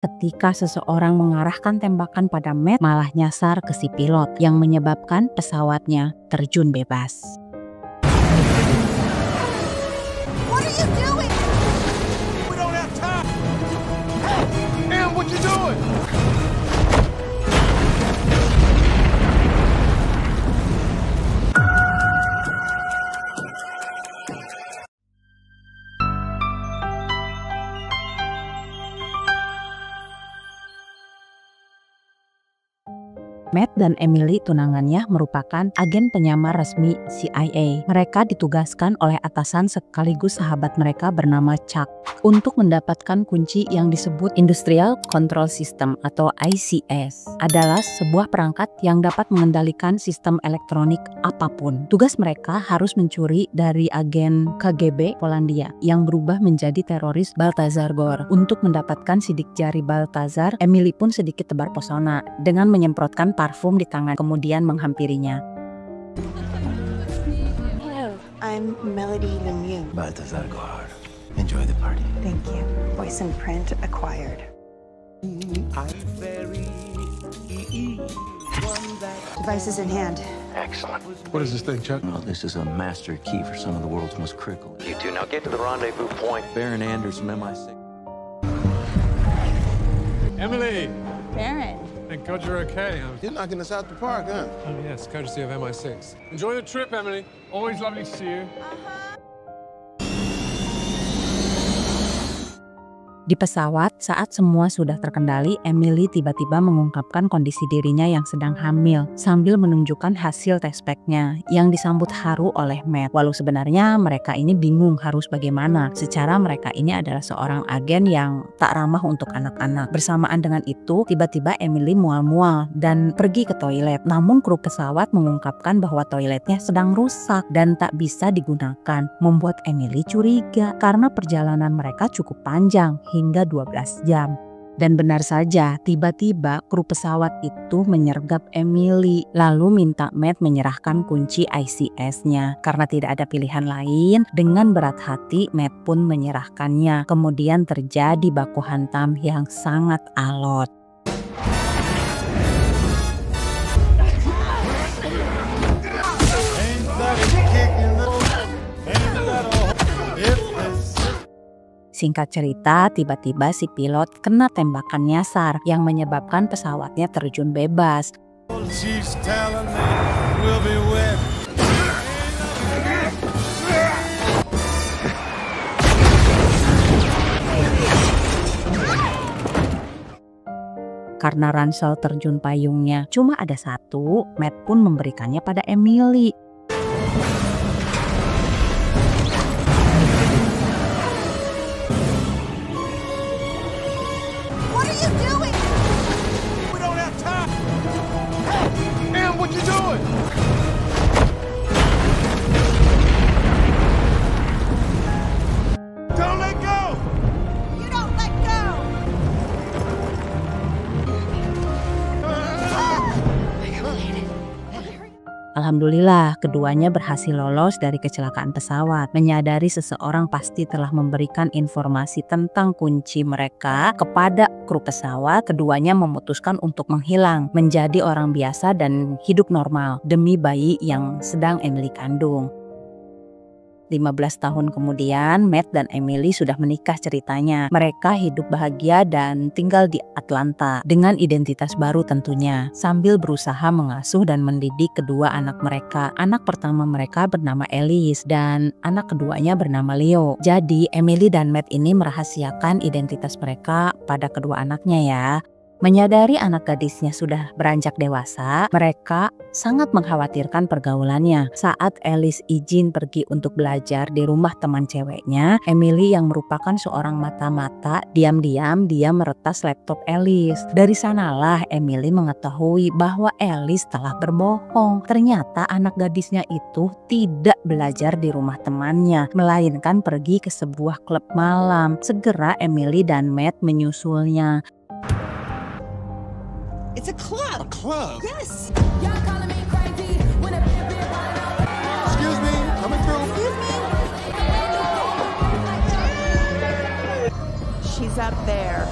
ketika seseorang mengarahkan tembakan pada Matt malah nyasar ke si pilot yang menyebabkan pesawatnya terjun bebas. What are you doing? We don't have time. Hey, what you doing? Matt dan Emily tunangannya merupakan agen penyamar resmi CIA. Mereka ditugaskan oleh atasan sekaligus sahabat mereka bernama Chuck untuk mendapatkan kunci yang disebut Industrial Control System atau ICS. Adalah sebuah perangkat yang dapat mengendalikan sistem elektronik apapun. Tugas mereka harus mencuri dari agen KGB Polandia yang berubah menjadi teroris Balthazar Gore. Untuk mendapatkan sidik jari Balthazar, Emily pun sedikit tebar pesona dengan menyemprotkan parfum di tangan kemudian menghampirinya. Hello, I'm Melody Lemieux. Balthazar Gore. Enjoy the party. Thank you. Voice and print acquired. Devices in hand. Excellent. What is this thing, Chuck? Well, this is a master key for some of the world's most critical. You two now get to the rendezvous point. Baron Anders from MI6. Emily! Baron. Thank God you're okay. You're knocking us out the park, huh? Oh, yes, courtesy of MI6. Enjoy the trip, Emily. Always lovely to see you. Di pesawat, saat semua sudah terkendali, Emily tiba-tiba mengungkapkan kondisi dirinya yang sedang hamil sambil menunjukkan hasil tes packnya yang disambut haru oleh Matt. Walau sebenarnya mereka ini bingung harus bagaimana. Secara mereka ini adalah seorang agen yang tak ramah untuk anak-anak. Bersamaan dengan itu, tiba-tiba Emily mual-mual dan pergi ke toilet. Namun kru pesawat mengungkapkan bahwa toiletnya sedang rusak dan tak bisa digunakan. Membuat Emily curiga karena perjalanan mereka cukup panjang hingga 12 jam. Dan benar saja, tiba-tiba kru pesawat itu menyergap Emily lalu minta Matt menyerahkan kunci ICS-nya. Karena tidak ada pilihan lain, dengan berat hati Matt pun menyerahkannya. Kemudian terjadi baku hantam yang sangat alot. Singkat cerita, tiba-tiba si pilot kena tembakan nyasar yang menyebabkan pesawatnya terjun bebas. Karena ransel terjun payungnya cuma ada satu, Matt pun memberikannya pada Emily. Alhamdulillah, keduanya berhasil lolos dari kecelakaan pesawat. Menyadari seseorang pasti telah memberikan informasi tentang kunci mereka kepada kru pesawat, keduanya memutuskan untuk menghilang, menjadi orang biasa dan hidup normal demi bayi yang sedang Emily kandung. 15 tahun kemudian, Matt dan Emily sudah menikah ceritanya. Mereka hidup bahagia dan tinggal di Atlanta dengan identitas baru tentunya, sambil berusaha mengasuh dan mendidik kedua anak mereka. Anak pertama mereka bernama Alice dan anak keduanya bernama Leo. Jadi Emily dan Matt ini merahasiakan identitas mereka pada kedua anaknya ya. Menyadari anak gadisnya sudah beranjak dewasa, mereka sangat mengkhawatirkan pergaulannya. Saat Alice izin pergi untuk belajar di rumah teman ceweknya, Emily yang merupakan seorang mata-mata, diam-diam dia meretas laptop Alice. Dari sanalah Emily mengetahui bahwa Alice telah berbohong. Ternyata anak gadisnya itu tidak belajar di rumah temannya, melainkan pergi ke sebuah klub malam. Segera Emily dan Matt menyusulnya. It's a club. A club? Yes. Excuse me, coming through. Excuse me. She's up there.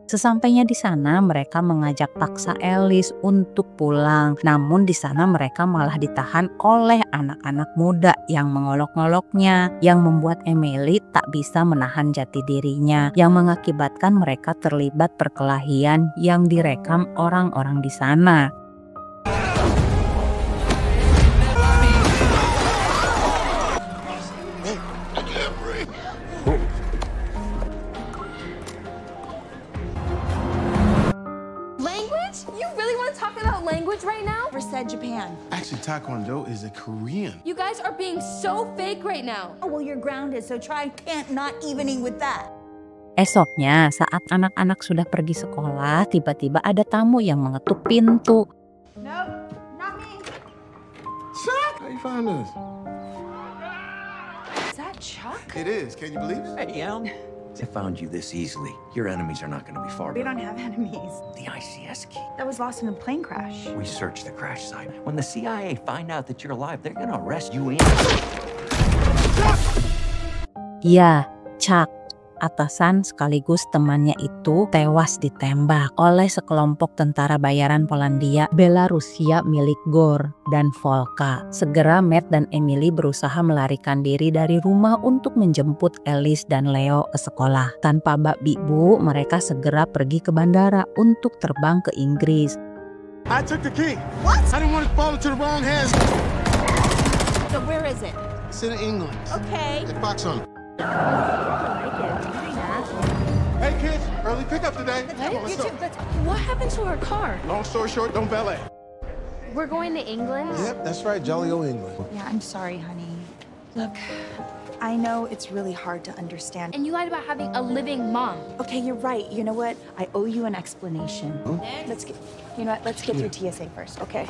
Sesampainya di sana, mereka mengajak paksa Alice untuk pulang. Namun di sana mereka malah ditahan oleh anak-anak muda yang mengolok-ngoloknya, yang membuat Emily tak bisa menahan jati dirinya, yang mengakibatkan mereka terlibat perkelahian yang direkam orang-orang di sana. Right now? Never said Japan. Actually, Taekwondo is a Korean. You guys are being so fake right now. Oh, well, you're grounded, so try can't not evening with that. Esoknya, saat anak-anak sudah pergi sekolah, tiba-tiba ada tamu yang mengetuk pintu. Nope, not me. Chuck! How you find this? Is that Chuck? It is. Can you believe it? Hey, Elm. I found you this easily. Your enemies are not going to be far. We don't have enemies. The ICS key. That was lost in a plane crash. We searched the crash site. When the CIA find out that you're alive, they're going to arrest you in. Ya, Chuck, atasan sekaligus temannya itu tewas ditembak oleh sekelompok tentara bayaran Polandia Belarusia milik Gore dan Volka. Segera Matt dan Emily berusaha melarikan diri dari rumah untuk menjemput Alice dan Leo ke sekolah. Tanpa bak-bu, mereka segera pergi ke bandara untuk terbang ke Inggris. I took the key. What? I didn't want it to fall into the wrong hands. So where is it? It's in England. Okay. At Foxhole. Hey kids, early pickup today. Come on, let's go. What happened to our car? Long story short, don't valet. We're going to England? Yep, that's right, jolly old England. Yeah, I'm sorry, honey. Look, I know it's really hard to understand. And you lied about having a living mom. Okay, you're right. You know what? I owe you an explanation. Let's get through TSA first, okay?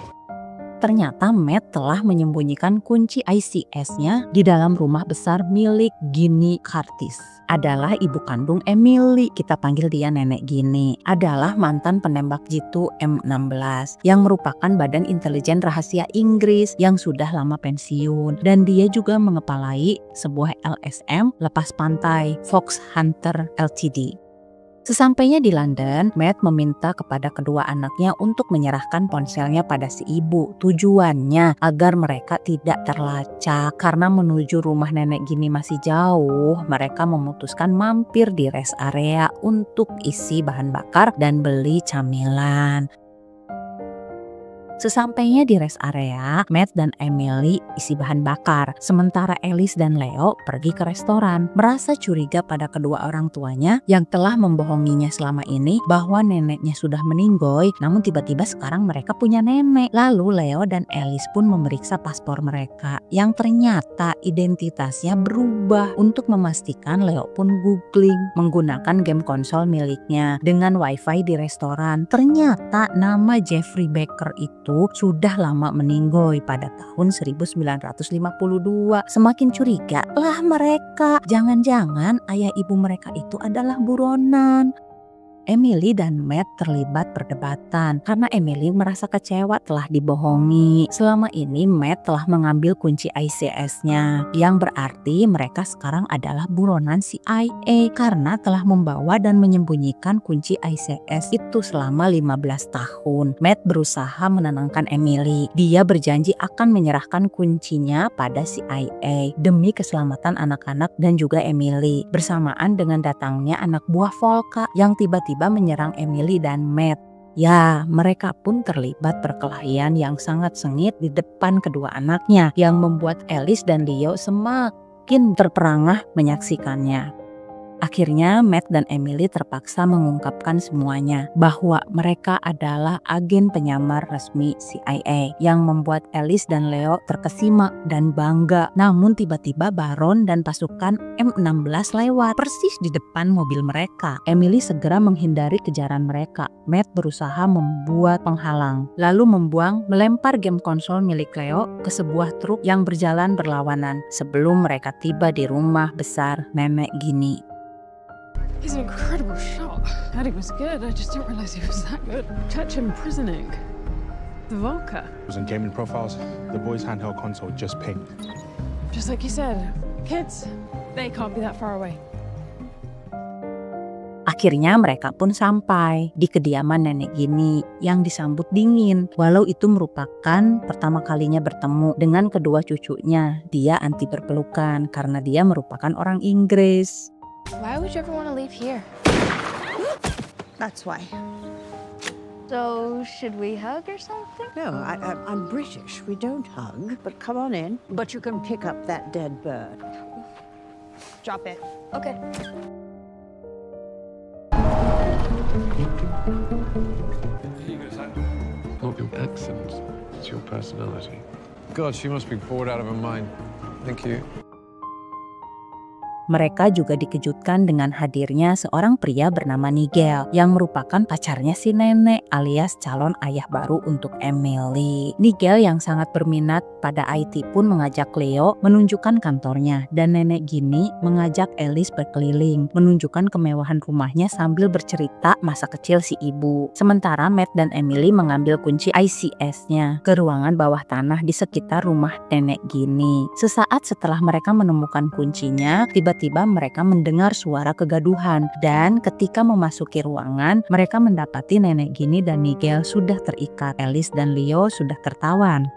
Ternyata Matt telah menyembunyikan kunci ICS-nya di dalam rumah besar milik Ginny Curtis. Adalah ibu kandung Emily, kita panggil dia Nenek Ginny. Adalah mantan penembak jitu M16 yang merupakan badan intelijen rahasia Inggris yang sudah lama pensiun. Dan dia juga mengepalai sebuah LSM lepas pantai Fox Hunter Ltd. Sesampainya di London, Matt meminta kepada kedua anaknya untuk menyerahkan ponselnya pada si ibu. Tujuannya agar mereka tidak terlacak. Karena menuju rumah nenek Ginny masih jauh, mereka memutuskan mampir di rest area untuk isi bahan bakar dan beli camilan. Sesampainya di rest area, Matt dan Emily isi bahan bakar. Sementara Alice dan Leo pergi ke restoran. Merasa curiga pada kedua orang tuanya yang telah membohonginya selama ini bahwa neneknya sudah meninggoy. Namun tiba-tiba sekarang mereka punya nenek. Lalu Leo dan Alice pun memeriksa paspor mereka. Yang ternyata identitasnya berubah. Untuk memastikan, Leo pun googling menggunakan game konsol miliknya. Dengan wifi di restoran, ternyata nama Jeffrey Baker itu sudah lama meninggoy pada tahun 1952. Semakin curiga lah mereka. Jangan-jangan ayah ibu mereka itu adalah buronan. Emily dan Matt terlibat perdebatan karena Emily merasa kecewa telah dibohongi. Selama ini Matt telah mengambil kunci ICS-nya, yang berarti mereka sekarang adalah buronan CIA karena telah membawa dan menyembunyikan kunci ICS itu selama 15 tahun. Matt berusaha menenangkan Emily. Dia berjanji akan menyerahkan kuncinya pada CIA demi keselamatan anak-anak dan juga Emily. Bersamaan dengan datangnya anak buah Volka yang tiba-tiba menyerang Emily dan Matt. Ya, mereka pun terlibat perkelahian yang sangat sengit di depan kedua anaknya yang membuat Alice dan Leo semakin terperangah menyaksikannya. Akhirnya Matt dan Emily terpaksa mengungkapkan semuanya bahwa mereka adalah agen penyamar resmi CIA yang membuat Alice dan Leo terkesima dan bangga. Namun tiba-tiba Baron dan pasukan M16 lewat persis di depan mobil mereka. Emily segera menghindari kejaran mereka. Matt berusaha membuat penghalang, lalu melempar game konsol milik Leo ke sebuah truk yang berjalan berlawanan sebelum mereka tiba di rumah besar Nenek Ginny. He's an incredible shot. I thought he was good. I just didn't realize he was that good. Touch imprisoning. The Volca. It was in gaming profiles. The boy's handheld console just pinged. Just like you said, kids, they can't be that far away. Akhirnya mereka pun sampai di kediaman nenek Ginny yang disambut dingin. Walau itu merupakan pertama kalinya bertemu dengan kedua cucunya, dia anti berpelukan karena dia merupakan orang Inggris. Why would you ever want to leave here? That's why. So, should we hug or something? No, I'm British. We don't hug. But come on in. But you can pick up that dead bird. Drop it. Okay. Not your accent, it's your personality. God, she must be bored out of her mind. Thank you. Mereka juga dikejutkan dengan hadirnya seorang pria bernama Nigel yang merupakan pacarnya si nenek alias calon ayah baru untuk Emily. Nigel yang sangat berminat pada IT pun mengajak Leo menunjukkan kantornya dan nenek Ginny mengajak Alice berkeliling menunjukkan kemewahan rumahnya sambil bercerita masa kecil si ibu. Sementara Matt dan Emily mengambil kunci ICS-nya ke ruangan bawah tanah di sekitar rumah nenek Ginny. Sesaat setelah mereka menemukan kuncinya, tiba-tiba mereka mendengar suara kegaduhan dan ketika memasuki ruangan, mereka mendapati nenek Ginny dan Nigel sudah terikat. Alice dan Leo sudah tertawan,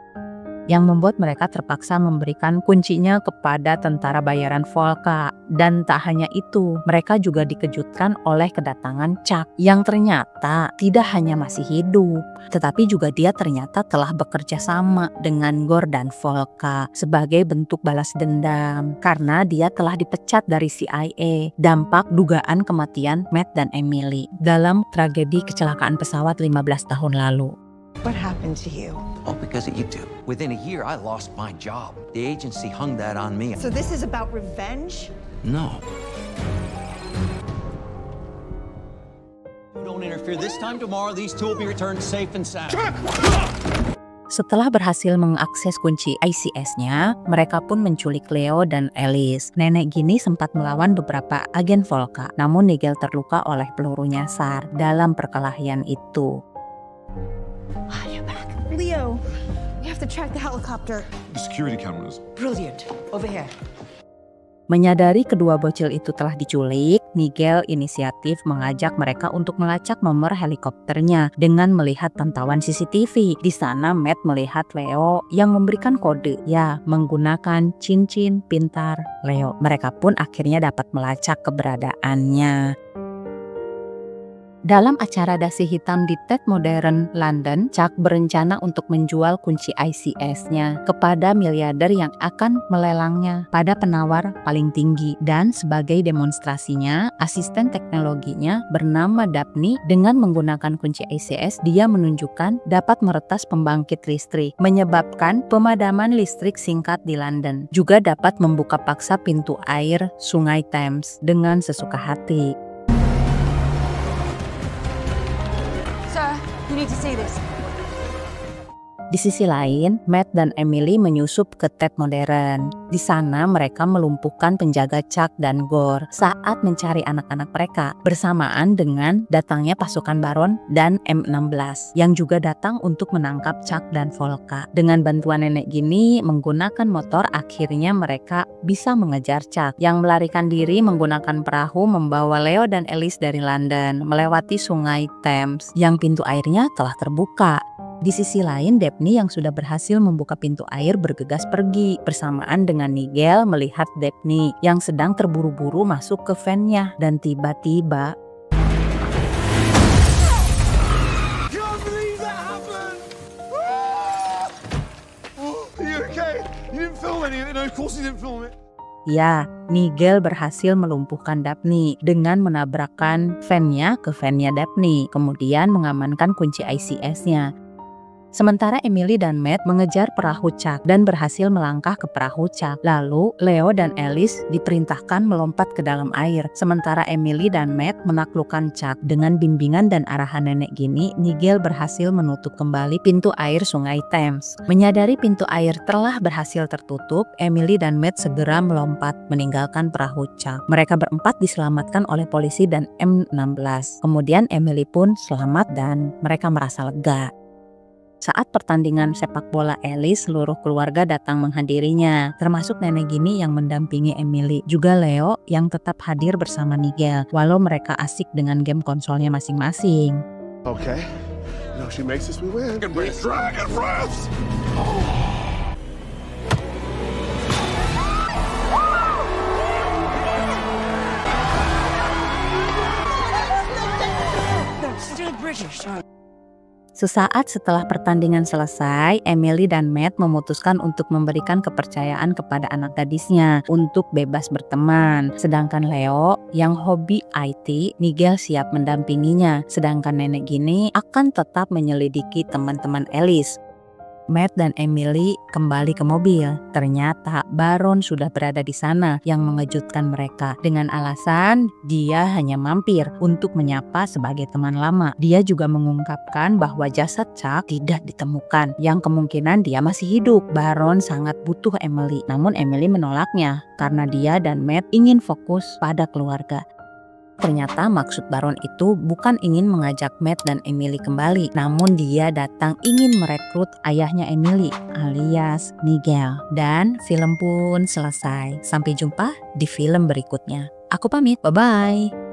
yang membuat mereka terpaksa memberikan kuncinya kepada tentara bayaran Volca. Dan tak hanya itu, mereka juga dikejutkan oleh kedatangan Chuck yang ternyata tidak hanya masih hidup, tetapi juga dia ternyata telah bekerja sama dengan Gore dan Volca sebagai bentuk balas dendam karena dia telah dipecat dari CIA, dampak dugaan kematian Matt dan Emily dalam tragedi kecelakaan pesawat 15 tahun lalu. What happened to you? All because of you two. Within a year, I lost my job. The agency hung that on me. So this is about revenge? No. You don't interfere this time tomorrow, these two will be returned safe and sound. Setelah berhasil mengakses kunci ICS-nya, mereka pun menculik Leo dan Alice. Nenek Ginny sempat melawan beberapa agen Volca, namun Nigel terluka oleh peluru nyasar dalam perkelahian itu. Leo, we have to track the helicopter. The security cameras. Brilliant. Over here. Menyadari kedua bocil itu telah diculik, Nigel inisiatif mengajak mereka untuk melacak nomor helikopternya dengan melihat pantauan CCTV. Di sana Matt melihat Leo yang memberikan kode, ya, menggunakan cincin pintar Leo. Mereka pun akhirnya dapat melacak keberadaannya. Dalam acara dasi hitam di Tate Modern, London, Chuck berencana untuk menjual kunci ICS-nya kepada miliarder yang akan melelangnya pada penawar paling tinggi. Dan sebagai demonstrasinya, asisten teknologinya bernama Daphne dengan menggunakan kunci ICS, dia menunjukkan dapat meretas pembangkit listrik, menyebabkan pemadaman listrik singkat di London. Juga dapat membuka paksa pintu air Sungai Thames dengan sesuka hati. You need to see this. Di sisi lain, Matt dan Emily menyusup ke Tate Modern. Di sana mereka melumpuhkan penjaga Chuck dan Gore saat mencari anak-anak mereka, bersamaan dengan datangnya pasukan Baron dan M16 yang juga datang untuk menangkap Chuck dan Volca. Dengan bantuan nenek Ginny menggunakan motor, akhirnya mereka bisa mengejar Chuck yang melarikan diri menggunakan perahu membawa Leo dan Alice dari London melewati Sungai Thames yang pintu airnya telah terbuka. Di sisi lain, Daphne yang sudah berhasil membuka pintu air bergegas pergi bersamaan dengan Nigel melihat Daphne yang sedang terburu-buru masuk ke van-nya dan tiba-tiba ya, Nigel berhasil melumpuhkan Daphne dengan menabrakkan van-nya ke van-nya Daphne, kemudian mengamankan kunci ICS-nya. Sementara Emily dan Matt mengejar perahu Chuck dan berhasil melangkah ke perahu Chuck. Lalu Leo dan Alice diperintahkan melompat ke dalam air. Sementara Emily dan Matt menaklukkan Chuck. Dengan bimbingan dan arahan nenek Ginny, Nigel berhasil menutup kembali pintu air Sungai Thames. Menyadari pintu air telah berhasil tertutup, Emily dan Matt segera melompat meninggalkan perahu Chuck. Mereka berempat diselamatkan oleh polisi dan M16. Kemudian Emily pun selamat dan mereka merasa lega. Saat pertandingan sepak bola Alice, seluruh keluarga datang menghadirinya, termasuk nenek Ginny yang mendampingi Emily, juga Leo yang tetap hadir bersama Nigel, walau mereka asik dengan game konsolnya masing-masing. Okay. You know, she makes us, we win. Dragon breath! Still British. Sesaat setelah pertandingan selesai, Emily dan Matt memutuskan untuk memberikan kepercayaan kepada anak gadisnya untuk bebas berteman. Sedangkan Leo yang hobi IT, Nigel siap mendampinginya. Sedangkan nenek Ginny akan tetap menyelidiki teman-teman Alice. Matt dan Emily kembali ke mobil. Ternyata Baron sudah berada di sana yang mengejutkan mereka. Dengan alasan dia hanya mampir untuk menyapa sebagai teman lama. Dia juga mengungkapkan bahwa jasad Chuck tidak ditemukan, yang kemungkinan dia masih hidup. Baron sangat butuh Emily, namun Emily menolaknya karena dia dan Matt ingin fokus pada keluarga. Ternyata maksud Baron itu bukan ingin mengajak Matt dan Emily kembali, namun dia datang ingin merekrut ayahnya Emily alias Nigel. Dan film pun selesai. Sampai jumpa di film berikutnya. Aku pamit, bye-bye.